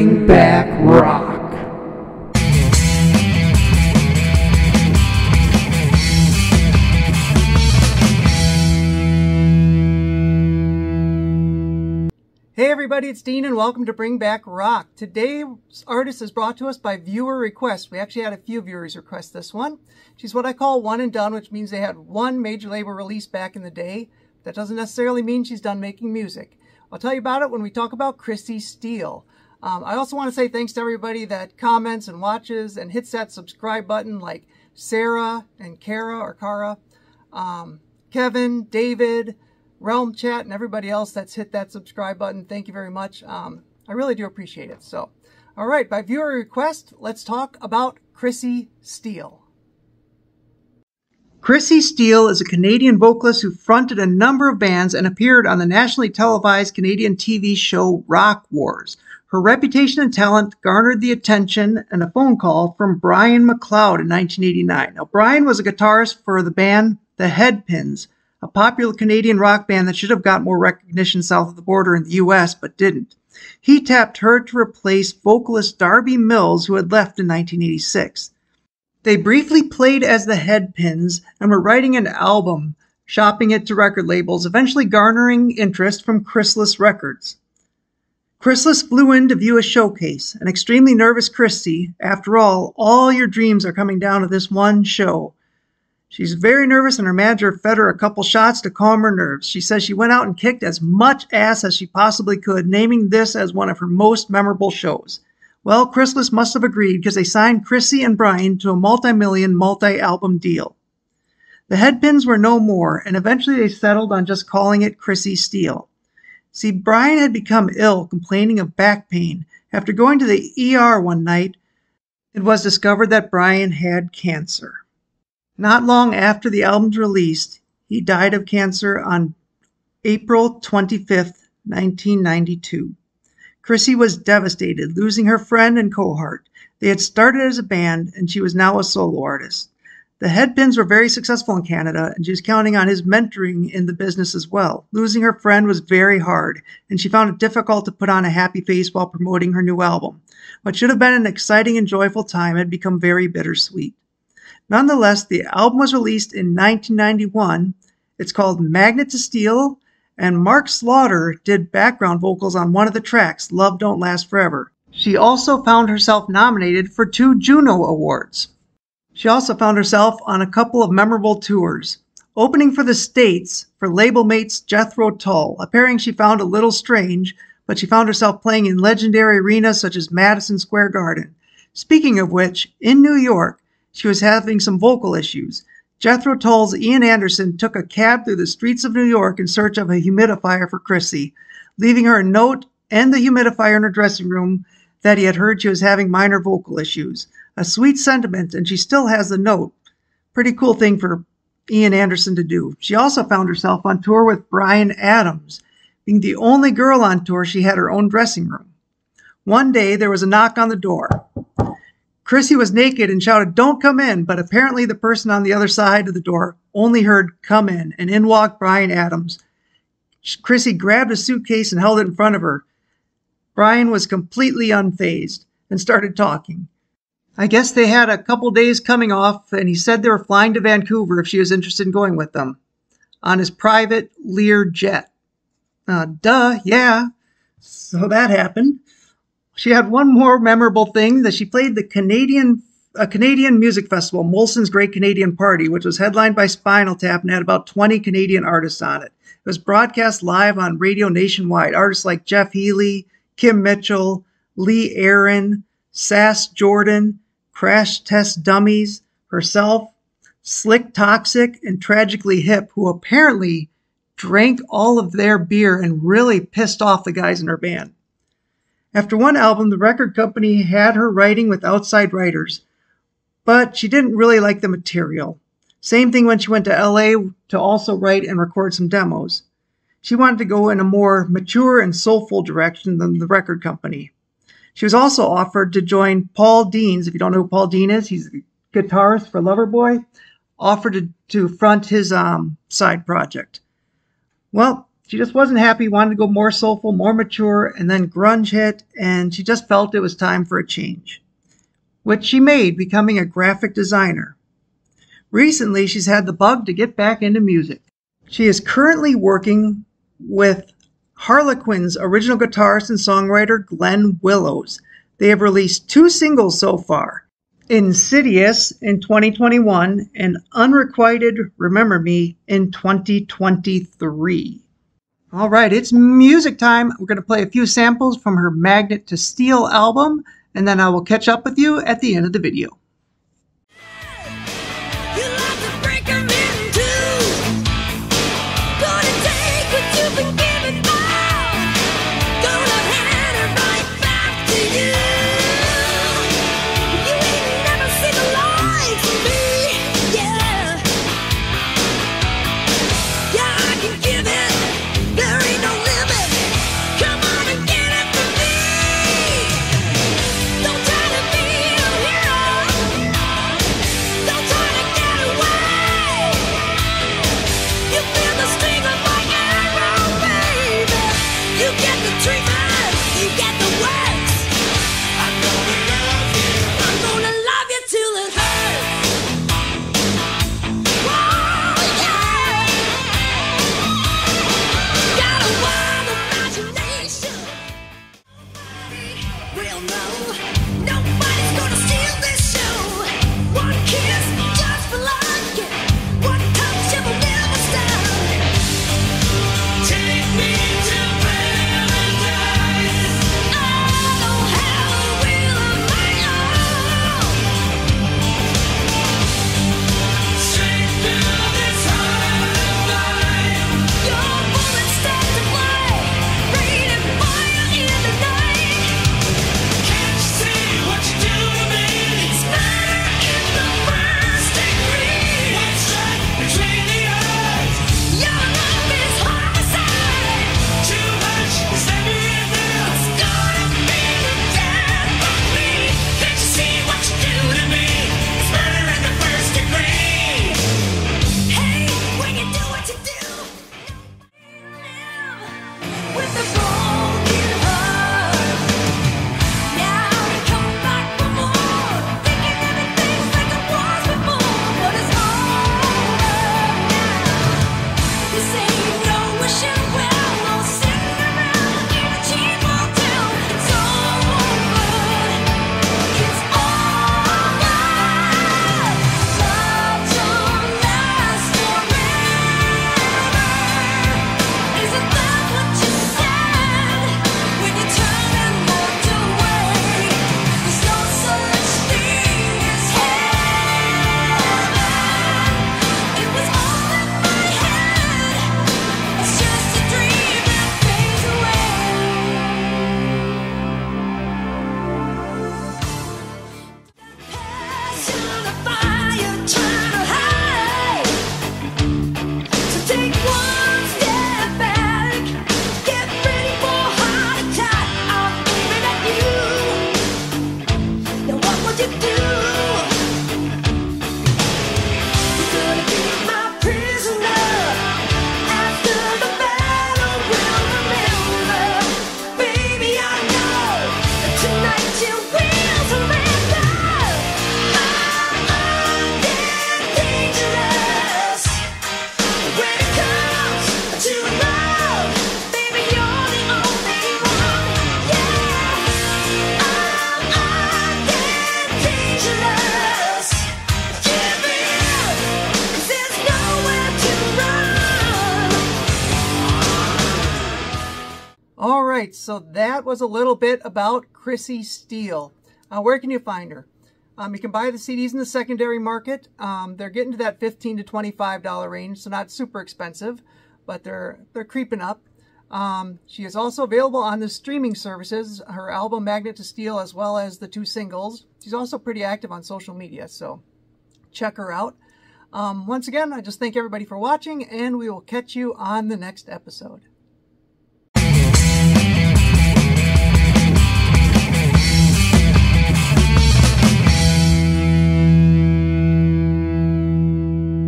Bring Back Rock. Hey everybody, it's Dean and welcome to Bring Back Rock. Today's artist is brought to us by viewer request. We actually had a few viewers request this one. She's what I call one and done, which means they had one major label release back in the day. That doesn't necessarily mean she's done making music. I'll tell you about it when we talk about Chrissy Steele. I also want to say thanks to everybody that comments and watches and hits that subscribe button, like Sarah and Kara, Kevin, David, Realm Chat, and everybody else that's hit that subscribe button. Thank you very much. I really do appreciate it. So, all right, by viewer request, let's talk about Chrissy Steele. Chrissy Steele is a Canadian vocalist who fronted a number of bands and appeared on the nationally televised Canadian TV show Rock Wars. Her reputation and talent garnered the attention and a phone call from Brian McLeod in 1989. Now, Brian was a guitarist for the band The Headpins, a popular Canadian rock band that should have got more recognition south of the border in the U.S., but didn't. He tapped her to replace vocalist Darby Mills, who had left in 1986. They briefly played as the Headpins and were writing an album, shopping it to record labels, eventually garnering interest from Chrysalis Records. Chrysalis flew in to view a showcase. An extremely nervous Chrissy. After all your dreams are coming down to this one show. She's very nervous and her manager fed her a couple shots to calm her nerves. She says she went out and kicked as much ass as she possibly could, naming this as one of her most memorable shows. Well, Chrysalis must have agreed because they signed Chrissy and Brian to a multi-million, multi-album deal. The Headpins were no more, and eventually they settled on just calling it Chrissy Steele. See, Brian had become ill, complaining of back pain. After going to the ER one night, it was discovered that Brian had cancer. Not long after the album's released, he died of cancer on April 25th, 1992. Chrissy was devastated, losing her friend and cohort. They had started as a band, and she was now a solo artist. The Headpins were very successful in Canada, and she was counting on his mentoring in the business as well. Losing her friend was very hard, and she found it difficult to put on a happy face while promoting her new album. What should have been an exciting and joyful time had become very bittersweet. Nonetheless, the album was released in 1991. It's called Magnet to Steel, and Mark Slaughter did background vocals on one of the tracks, Love Don't Last Forever. She also found herself nominated for 2 Juno Awards. She also found herself on a couple of memorable tours. Opening for the States for label mates Jethro Tull, a pairing she found a little strange, but she found herself playing in legendary arenas such as Madison Square Garden. Speaking of which, in New York, she was having some vocal issues. Jethro Tull's Ian Anderson took a cab through the streets of New York in search of a humidifier for Chrissy, leaving her a note and the humidifier in her dressing room that he had heard she was having minor vocal issues. A sweet sentiment, and she still has the note. Pretty cool thing for Ian Anderson to do. She also found herself on tour with Bryan Adams. Being the only girl on tour, she had her own dressing room. One day, there was a knock on the door. Chrissy was naked and shouted, "Don't come in," but apparently the person on the other side of the door only heard, "Come in," and in walked Bryan Adams. Chrissy grabbed a suitcase and held it in front of her. Bryan was completely unfazed and started talking. I guess they had a couple days coming off, and he said they were flying to Vancouver if she was interested in going with them on his private Lear jet. Yeah. So that happened. She had one more memorable thing, that she played a Canadian music festival, Molson's Great Canadian Party, which was headlined by Spinal Tap and had about 20 Canadian artists on it. It was broadcast live on radio nationwide. Artists like Jeff Healey, Kim Mitchell, Lee Aaron, Sass Jordan, Crash Test Dummies, herself, Slick Toxic, and Tragically Hip, who apparently drank all of their beer and really pissed off the guys in her band. After one album, the record company had her writing with outside writers, but she didn't really like the material. Same thing when she went to LA to also write and record some demos. She wanted to go in a more mature and soulful direction than the record company. She was also offered to join Paul Dean's. If you don't know who Paul Dean is, he's a guitarist for Loverboy. Offered to front his side project. Well, She just wasn't happy, wanted to go more soulful, more mature, and then grunge hit, and she just felt it was time for a change, which she made, becoming a graphic designer. Recently, she's had the bug to get back into music. She is currently working with Harlequin's original guitarist and songwriter Glenn Willows. They have released 2 singles so far, Insidious in 2021 and Unrequited Remember Me in 2023. All right, it's music time. We're going to play a few samples from her Magnet to Steel album, and then I will catch up with you at the end of the video. All right, so that was a little bit about Chrissy Steele. Where can you find her? You can buy the CDs in the secondary market. They're getting to that $15 to $25 range, so not super expensive, but they're creeping up. She is also available on the streaming services, her album Magnet to Steel, as well as the 2 singles. She's also pretty active on social media, so check her out. Once again, I just thank everybody for watching, and we will catch you on the next episode.